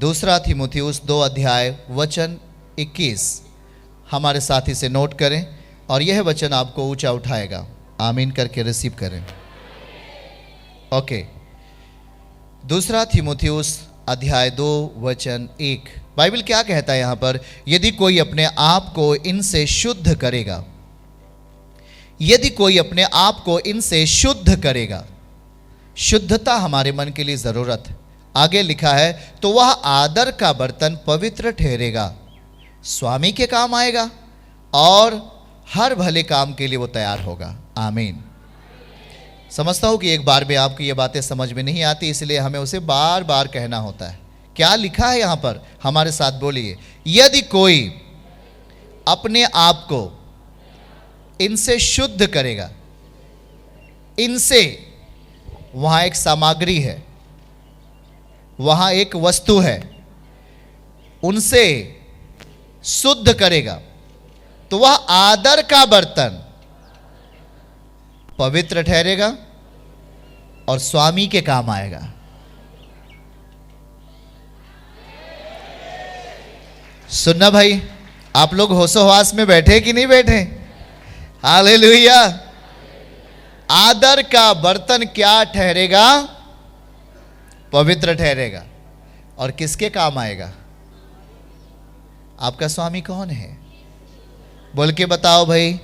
दूसरा तीमुथियुस 2 अध्याय वचन 21 हमारे साथी से नोट करें और यह वचन आपको ऊंचा उठाएगा। आमीन करके रिसीव करें। ओके, दूसरा तीमुथियुस अध्याय 2 वचन 1 बाइबल क्या कहता है यहाँ पर? यदि कोई अपने आप को इनसे शुद्ध करेगा, यदि कोई अपने आप को इनसे शुद्ध करेगा। शुद्धता हमारे मन के लिए जरूरत है। आगे लिखा है, तो वह आदर का बर्तन पवित्र ठहरेगा, स्वामी के काम आएगा और हर भले काम के लिए वो तैयार होगा। आमीन। समझता हूं कि एक बार में आपको ये बातें समझ में नहीं आती, इसलिए हमें उसे बार बार कहना होता है। क्या लिखा है यहां पर? हमारे साथ बोलिए, यदि कोई अपने आप को इनसे शुद्ध करेगा। इनसे, वहां एक सामग्री है, वहां एक वस्तु है, उनसे शुद्ध करेगा तो वह आदर का बर्तन पवित्र ठहरेगा और स्वामी के काम आएगा। सुनना भाई, आप लोग होशोहवास में बैठे कि नहीं बैठे? हालेलुया। आदर का बर्तन क्या ठहरेगा? पवित्र ठहरेगा। और किसके काम आएगा? आपका स्वामी कौन है? बोल के बताओ भाई।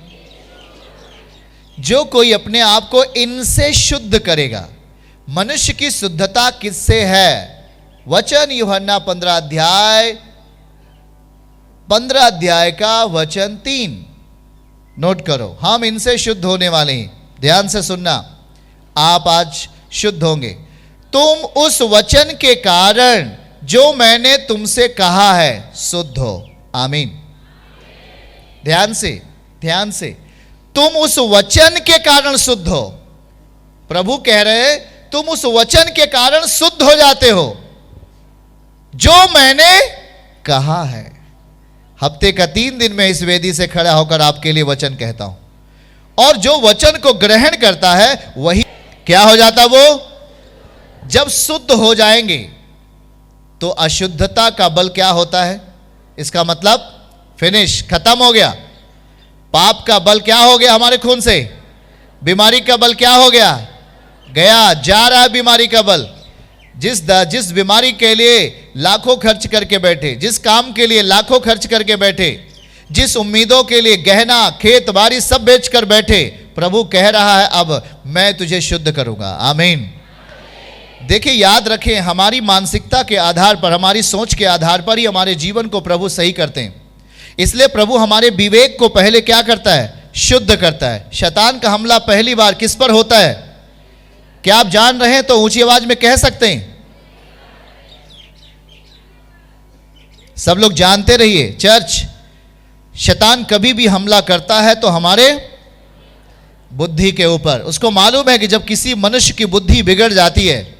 जो कोई अपने आप को इनसे शुद्ध करेगा। मनुष्य की शुद्धता किससे है? वचन यूहन्ना 15 अध्याय का वचन 3 नोट करो। हम इनसे शुद्ध होने वाले हैं। ध्यान से सुनना, आप आज शुद्ध होंगे। तुम उस वचन के कारण जो मैंने तुमसे कहा है शुद्ध हो। आमीन। ध्यान से, ध्यान से। तुम उस वचन के कारण शुद्ध हो। प्रभु कह रहे हैं तुम उस वचन के कारण शुद्ध हो जाते हो जो मैंने कहा है। हफ्ते का 3 दिन में इस वेदी से खड़ा होकर आपके लिए वचन कहता हूं, और जो वचन को ग्रहण करता है वही क्या हो जाता? वो जब शुद्ध हो जाएंगे तो अशुद्धता का बल क्या होता है? इसका मतलब फिनिश, खत्म हो गया। पाप का बल क्या हो गया हमारे खून से? बीमारी का बल क्या हो गया? गया, जा रहा है बीमारी का बल। जिस बीमारी के लिए लाखों खर्च करके बैठे, जिस काम के लिए लाखों खर्च करके बैठे, जिस उम्मीदों के लिए गहना खेत बाड़ी सब बेचकर बैठे, प्रभु कह रहा है अब मैं तुझे शुद्ध करूंगा। आमीन। देखिए, याद रखें, हमारी मानसिकता के आधार पर, हमारी सोच के आधार पर ही हमारे जीवन को प्रभु सही करते हैं। इसलिए प्रभु हमारे विवेक को पहले क्या करता है? शुद्ध करता है। शैतान का हमला पहली बार किस पर होता है? क्या आप जान रहे हैं? तो ऊंची आवाज में कह सकते हैं। सब लोग जानते रहिए, चर्च, शैतान कभी भी हमला करता है तो हमारे बुद्धि के ऊपर। उसको मालूम है कि जब किसी मनुष्य की बुद्धि बिगड़ जाती है,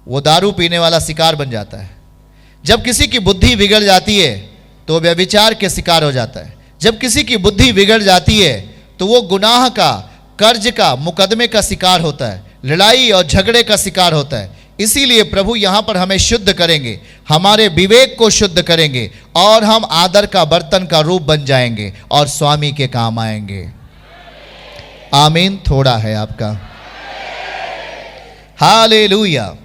वो दारू पीने वाला शिकार बन जाता है। जब किसी की बुद्धि बिगड़ जाती है तो व्यभिचार के शिकार हो जाता है। जब किसी की बुद्धि बिगड़ जाती है तो वो गुनाह का, कर्ज का, मुकदमे का शिकार होता है, लड़ाई और झगड़े का शिकार होता है। इसीलिए प्रभु यहां पर हमें शुद्ध करेंगे, हमारे विवेक को शुद्ध करेंगे और हम आदर का बर्तन का रूप बन जाएंगे और स्वामी के काम आएंगे। आमीन। थोड़ा है आपका। हालेलुया।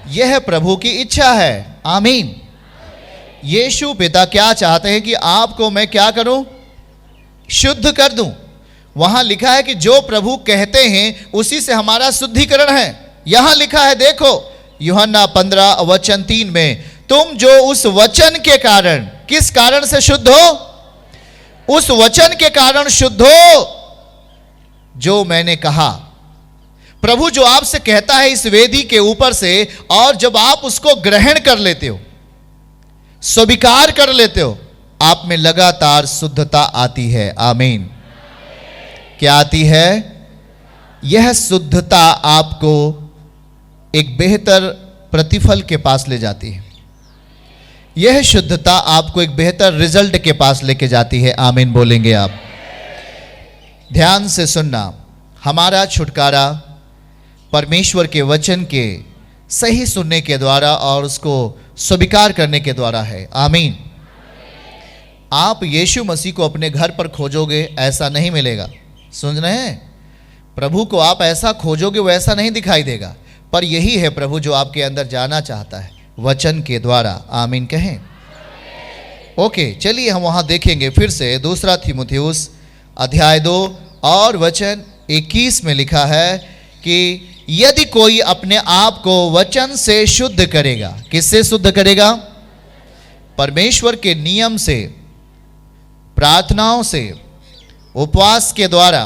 यह प्रभु की इच्छा है। आमीन। यीशु पिता क्या चाहते हैं कि आपको मैं क्या करूं? शुद्ध कर दूं। वहां लिखा है कि जो प्रभु कहते हैं उसी से हमारा शुद्धिकरण है। यहां लिखा है, देखो यूहन्ना 15 वचन 3 में, तुम जो उस वचन के कारण, किस कारण से शुद्ध हो? उस वचन के कारण शुद्ध हो जो मैंने कहा। प्रभु जो आपसे कहता है इस वेदी के ऊपर से, और जब आप उसको ग्रहण कर लेते हो, स्वीकार कर लेते हो, आप में लगातार शुद्धता आती है। आमीन। क्या आती है? यह शुद्धता आपको एक बेहतर प्रतिफल के पास ले जाती है। यह शुद्धता आपको एक बेहतर रिजल्ट के पास लेके जाती है। आमीन बोलेंगे आप। ध्यान से सुनना, हमारा छुटकारा परमेश्वर के वचन के सही सुनने के द्वारा और उसको स्वीकार करने के द्वारा है। आमीन। आप यीशु मसीह को अपने घर पर खोजोगे, ऐसा नहीं मिलेगा। सुन रहे हैं? प्रभु को आप ऐसा खोजोगे, वो ऐसा नहीं दिखाई देगा। पर यही है प्रभु जो आपके अंदर जाना चाहता है, वचन के द्वारा। आमीन कहें। ओके, चलिए हम वहाँ देखेंगे फिर से। दूसरा तीमुथियुस अध्याय 2 और वचन 21 में लिखा है कि यदि कोई अपने आप को वचन से शुद्ध करेगा। किससे शुद्ध करेगा? परमेश्वर के नियम से, प्रार्थनाओं से, उपवास के द्वारा,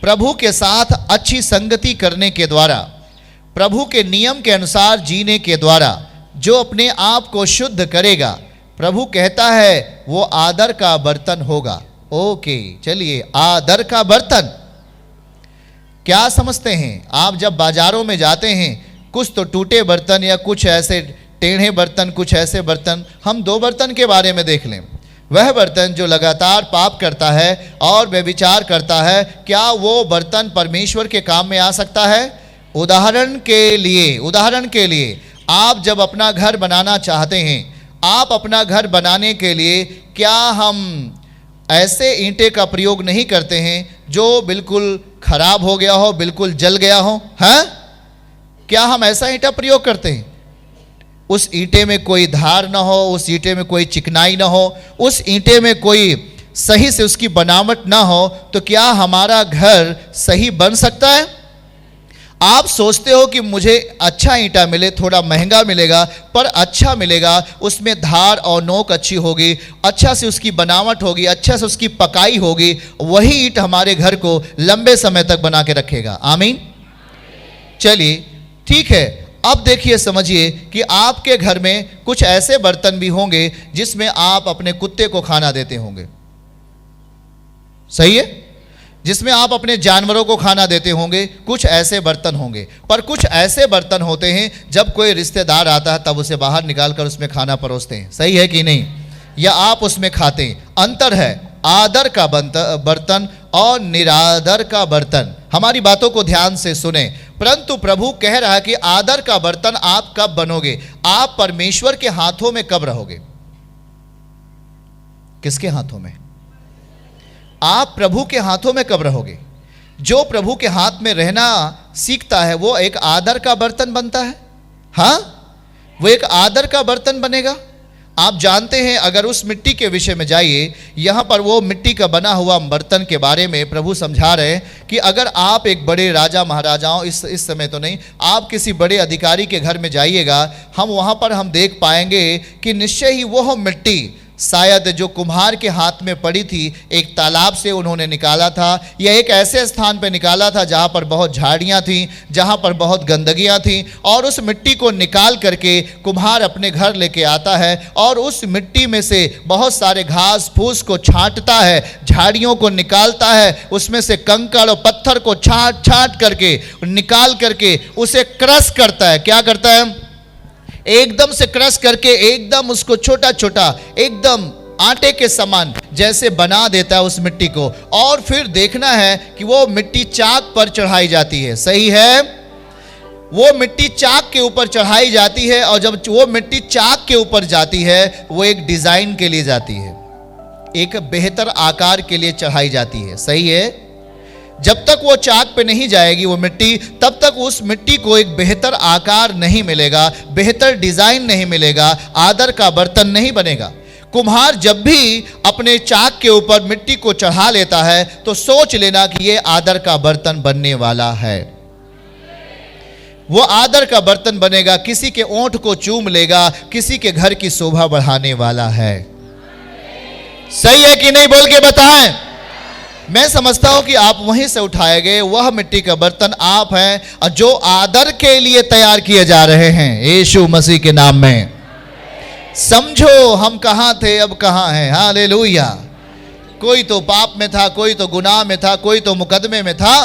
प्रभु के साथ अच्छी संगति करने के द्वारा, प्रभु के नियम के अनुसार जीने के द्वारा जो अपने आप को शुद्ध करेगा, प्रभु कहता है वो आदर का बर्तन होगा। ओके, चलिए, आदर का बर्तन क्या समझते हैं? आप जब बाजारों में जाते हैं, कुछ तो टूटे बर्तन या कुछ ऐसे टेढ़े बर्तन, कुछ ऐसे बर्तन। हम 2 बर्तन के बारे में देख लें। वह बर्तन जो लगातार पाप करता है और व्यभिचार करता है, क्या वो बर्तन परमेश्वर के काम में आ सकता है? उदाहरण के लिए आप जब अपना घर बनाना चाहते हैं, आप अपना घर बनाने के लिए क्या हम ऐसे ईंटे का प्रयोग नहीं करते हैं जो बिल्कुल खराब हो गया हो, बिल्कुल जल गया हो? हैं? क्या हम ऐसा ईंटा प्रयोग करते हैं? उस ईंटे में कोई धार ना हो, उस ईंटे में कोई चिकनाई ना हो, उस ईंटे में कोई सही से उसकी बनावट ना हो, तो क्या हमारा घर सही बन सकता है? आप सोचते हो कि मुझे अच्छा ईंटा मिले, थोड़ा महंगा मिलेगा पर अच्छा मिलेगा, उसमें धार और नोक अच्छी होगी, अच्छा से उसकी बनावट होगी, अच्छा से उसकी पकाई होगी, वही ईंट हमारे घर को लंबे समय तक बना के रखेगा। आमीन। चलिए, ठीक है। अब देखिए, समझिए कि आपके घर में कुछ ऐसे बर्तन भी होंगे जिसमें आप अपने कुत्ते को खाना देते होंगे। सही है? जिसमें आप अपने जानवरों को खाना देते होंगे। कुछ ऐसे बर्तन होंगे। पर कुछ ऐसे बर्तन होते हैं जब कोई रिश्तेदार आता है तब उसे बाहर निकाल कर उसमें खाना परोसते हैं। सही है कि नहीं? या आप उसमें खाते हैं। अंतर है आदर का बर्तन और निरादर का बर्तन। हमारी बातों को ध्यान से सुने। परंतु प्रभु कह रहा है कि आदर का बर्तन आप कब बनोगे? आप परमेश्वर के हाथों में कब रहोगे? किसके हाथों में? आप प्रभु के हाथों में कब रहोगे? जो प्रभु के हाथ में रहना सीखता है वो एक आदर का बर्तन बनता है। हाँ, वो एक आदर का बर्तन बनेगा। आप जानते हैं, अगर उस मिट्टी के विषय में जाइए, यहाँ पर वो मिट्टी का बना हुआ बर्तन के बारे में प्रभु समझा रहे हैं कि अगर आप एक बड़े राजा महाराजाओं, इस समय तो नहीं, आप किसी बड़े अधिकारी के घर में जाइएगा, हम वहाँ पर हम देख पाएंगे कि निश्चय ही वह मिट्टी शायद जो कुम्हार के हाथ में पड़ी थी, एक तालाब से उन्होंने निकाला था या एक ऐसे स्थान पर निकाला था जहाँ पर बहुत झाड़ियाँ थीं, जहाँ पर बहुत गंदगियाँ थीं, और उस मिट्टी को निकाल करके कुम्हार अपने घर लेके आता है और उस मिट्टी में से बहुत सारे घास फूस को छांटता है, झाड़ियों को निकालता है, उसमें से कंकड़ और पत्थर को छांट छांट करके निकाल करके उसे क्रश करता है। क्या करता है? एकदम से क्रश करके एकदम उसको छोटा छोटा एकदम आटे के समान जैसे बना देता है उस मिट्टी को। और फिर देखना है कि वो मिट्टी चाक पर चढ़ाई जाती है। सही है? वो मिट्टी चाक के ऊपर चढ़ाई जाती है और जब वो मिट्टी चाक के ऊपर जाती है वो एक डिजाइन के लिए जाती है, एक बेहतर आकार के लिए चढ़ाई जाती है। सही है? जब तक वो चाक पे नहीं जाएगी वो मिट्टी, तब तक उस मिट्टी को एक बेहतर आकार नहीं मिलेगा, बेहतर डिजाइन नहीं मिलेगा, आदर का बर्तन नहीं बनेगा। कुम्हार जब भी अपने चाक के ऊपर मिट्टी को चढ़ा लेता है तो सोच लेना कि ये आदर का बर्तन बनने वाला है। वो आदर का बर्तन बनेगा, किसी के ओंठ को चूम लेगा, किसी के घर की शोभा बढ़ाने वाला है। सही है कि नहीं? बोल के बताएं। मैं समझता हूं कि आप वहीं से उठाए गए वह मिट्टी का बर्तन आप हैं जो आदर के लिए तैयार किए जा रहे हैं यीशु मसीह के नाम में। समझो हम कहां थे, अब कहां हैं। हालेलुया। कोई तो पाप में था, कोई तो गुनाह में था, कोई तो मुकदमे में था।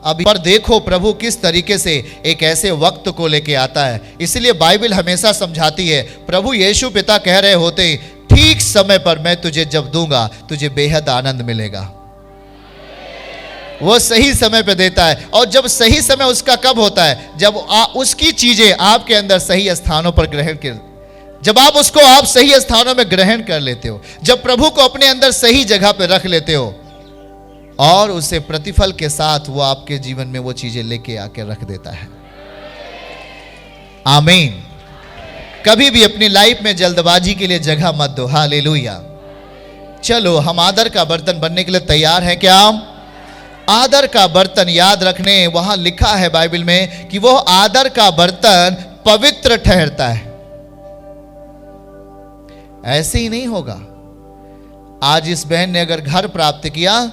अब पर देखो प्रभु किस तरीके से एक ऐसे वक्त को लेके आता है। इसलिए बाइबल हमेशा समझाती है, प्रभु यीशु पिता कह रहे होते, ठीक समय पर मैं तुझे जब दूंगा तुझे बेहद आनंद मिलेगा। वो सही समय पे देता है। और जब सही समय उसका कब होता है? जब उसकी चीजें आपके अंदर सही स्थानों पर ग्रहण कर, जब आप उसको आप सही स्थानों में ग्रहण कर लेते हो, जब प्रभु को अपने अंदर सही जगह पे रख लेते हो, और उसे प्रतिफल के साथ वो आपके जीवन में वो चीजें लेके आके रख देता है। आमीन। कभी भी अपनी लाइफ में जल्दबाजी के लिए जगह मत दो। हालेलुया। चलो, हम आदर का बर्तन बनने के लिए तैयार हैं क्या? आदर का बर्तन याद रखने, वहां लिखा है बाइबल में कि वो आदर का बर्तन पवित्र ठहरता है। ऐसे ही नहीं होगा। आज इस बहन ने अगर घर प्राप्त किया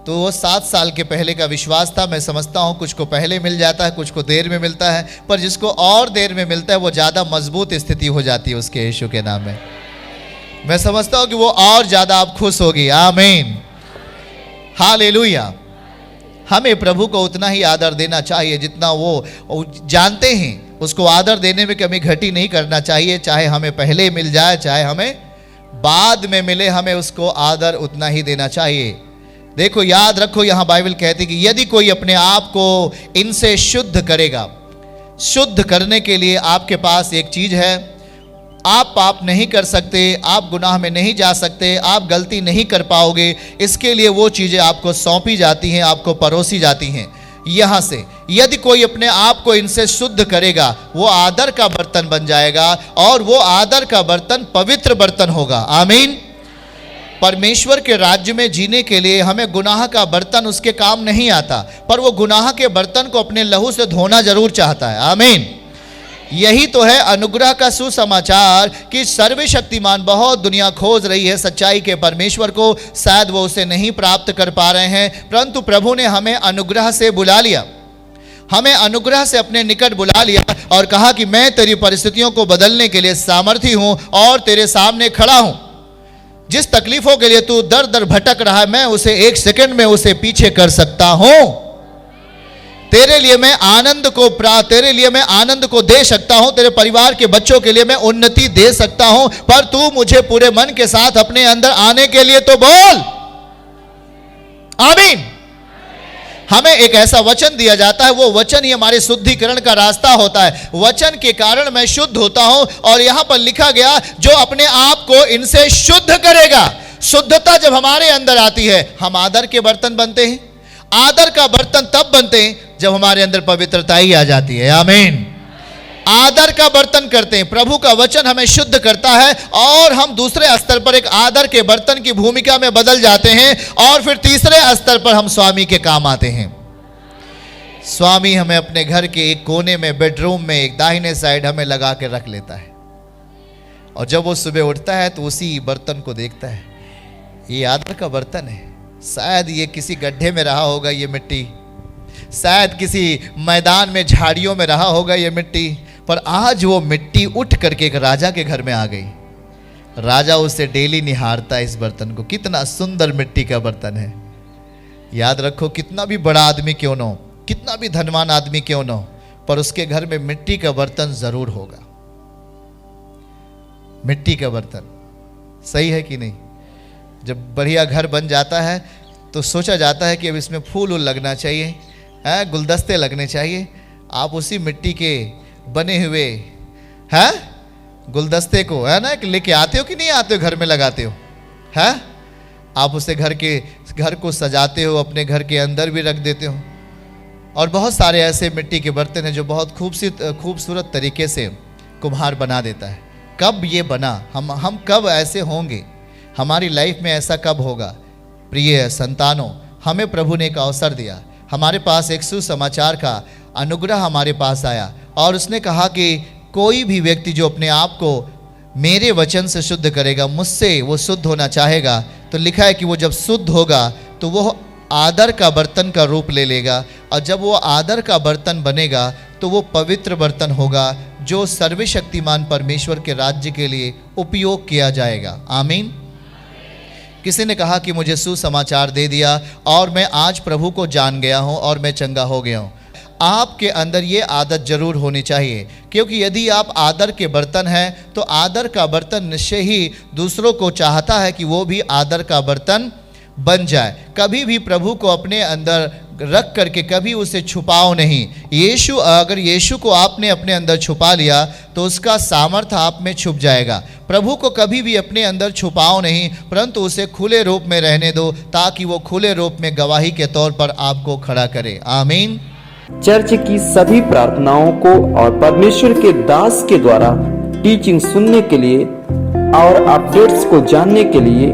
तो वो 7 साल के पहले का विश्वास था। मैं समझता हूं कुछ को पहले मिल जाता है, कुछ को देर में मिलता है, पर जिसको और देर में मिलता है वो ज्यादा मजबूत स्थिति हो जाती है उसके यीशु के नाम में। मैं समझता हूं कि वो और ज्यादा आप खुश होगी। आमीन। हालेलुया। हमें प्रभु को उतना ही आदर देना चाहिए जितना वो जानते हैं। उसको आदर देने में कमी घटी नहीं करना चाहिए। चाहे हमें पहले मिल जाए, चाहे हमें बाद में मिले, हमें उसको आदर उतना ही देना चाहिए। देखो, याद रखो, यहां बाइबल कहती कि यदि कोई अपने आप को इनसे शुद्ध करेगा, शुद्ध करने के लिए आपके पास एक चीज है। आप पाप नहीं कर सकते, आप गुनाह में नहीं जा सकते, आप गलती नहीं कर पाओगे। इसके लिए वो चीजें आपको सौंपी जाती हैं, आपको परोसी जाती हैं। यहां से यदि कोई अपने आप को इनसे शुद्ध करेगा, वो आदर का बर्तन बन जाएगा, और वो आदर का बर्तन पवित्र बर्तन होगा। आमीन। परमेश्वर के राज्य में जीने के लिए हमें गुनाह का बर्तन उसके काम नहीं आता, पर वो गुनाह के बर्तन को अपने लहू से धोना जरूर चाहता है। आमीन। यही तो है अनुग्रह का सुसमाचार कि सर्वशक्तिमान बहुत दुनिया खोज रही है सच्चाई के परमेश्वर को, शायद वो उसे नहीं प्राप्त कर पा रहे हैं, परंतु प्रभु ने हमें अनुग्रह से बुला लिया, हमें अनुग्रह से अपने निकट बुला लिया और कहा कि मैं तेरी परिस्थितियों को बदलने के लिए सामर्थी हूं और तेरे सामने खड़ा हूं। जिस तकलीफों के लिए तू दर दर भटक रहा है, मैं उसे 1 सेकंड में उसे पीछे कर सकता हूं। तेरे लिए मैं आनंद को दे सकता हूं, तेरे परिवार के बच्चों के लिए मैं उन्नति दे सकता हूं, पर तू मुझे पूरे मन के साथ अपने अंदर आने के लिए तो बोल। आमीन। हमें एक ऐसा वचन दिया जाता है, वो वचन ही हमारे शुद्धिकरण का रास्ता होता है। वचन के कारण मैं शुद्ध होता हूं, और यहां पर लिखा गया जो अपने आप को इनसे शुद्ध करेगा। शुद्धता जब हमारे अंदर आती है, हम आदर के बर्तन बनते हैं। आदर का बर्तन तब बनते हैं जब हमारे अंदर पवित्रता ही आ जाती है। आमीन। आदर का बर्तन करते हैं। प्रभु का वचन हमें शुद्ध करता है, और हम दूसरे स्तर पर एक आदर के बर्तन की भूमिका में बदल जाते हैं, और फिर तीसरे स्तर पर हम स्वामी के काम आते हैं। स्वामी हमें अपने घर के एक कोने में, बेडरूम में, एक दाहिने साइड हमें लगा के रख लेता है, और जब वो सुबह उठता है तो उसी बर्तन को देखता है, ये आदर का बर्तन है। शायद ये किसी गड्ढे में रहा होगा ये मिट्टी, शायद किसी मैदान में झाड़ियों में रहा होगा ये मिट्टी, पर आज वो मिट्टी उठ करके एक राजा के घर में आ गई। राजा उसे डेली निहारता है इस बर्तन को। कितना सुंदर मिट्टी का बर्तन है। याद रखो, कितना भी बड़ा आदमी क्यों न हो, कितना भी धनवान आदमी क्यों न हो, पर उसके घर में मिट्टी का बर्तन जरूर होगा। मिट्टी का बर्तन, सही है कि नहीं? जब बढ़िया घर बन जाता है तो सोचा जाता है कि अब इसमें फूल लगना चाहिए, गुलदस्ते लगने चाहिए। आप उसी मिट्टी के बने हुए गुलदस्ते को लेके आते हो कि नहीं आते हो, घर में लगाते हो? आप उसे घर को सजाते हो, अपने घर के अंदर भी रख देते हो। और बहुत सारे ऐसे मिट्टी के बर्तन हैं जो बहुत खूबसूरत तरीके से कुम्हार बना देता है। कब ये बना, हम कब ऐसे होंगे, हमारी लाइफ में ऐसा कब होगा? प्रिय संतानों, हमें प्रभु ने एक अवसर दिया, हमारे पास एक सुसमाचार का अनुग्रह हमारे पास आया, और उसने कहा कि कोई भी व्यक्ति जो अपने आप को मेरे वचन से शुद्ध करेगा, मुझसे वो शुद्ध होना चाहेगा, तो लिखा है कि वो जब शुद्ध होगा तो वो आदर का बर्तन का रूप ले लेगा, और जब वो आदर का बर्तन बनेगा तो वो पवित्र बर्तन होगा जो सर्वशक्तिमान परमेश्वर के राज्य के लिए उपयोग किया जाएगा। आमीन। किसी ने कहा कि मुझे सुसमाचार दे दिया और मैं आज प्रभु को जान गया हूं और मैं चंगा हो गया हूं। आपके अंदर ये आदत जरूर होनी चाहिए, क्योंकि यदि आप आदर के बर्तन हैं तो आदर का बर्तन निश्चय ही दूसरों को चाहता है कि वो भी आदर का बर्तन बन जाए। कभी भी प्रभु को अपने अंदर रख करके कभी उसे छुपाओ नहीं। अगर यीशु को आपने अपने अंदर छुपा लिया तो उसका सामर्थ्य आप में छुप जाएगा। प्रभु को कभी भी अपने अंदर छुपाओ नहीं, परंतु उसे खुले रूप में रहने दो, ताकि वो खुले रूप में गवाही के तौर पर आपको खड़ा करे। आमीन। चर्च की सभी प्रार्थनाओं को और परमेश्वर के दास के द्वारा टीचिंग सुनने के लिए और अपडेट्स को जानने के लिए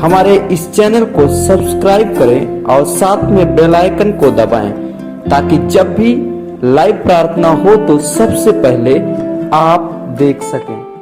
हमारे इस चैनल को सब्सक्राइब करें और साथ में बेल आइकन को दबाएं, ताकि जब भी लाइव प्रार्थना हो तो सबसे पहले आप देख सकें।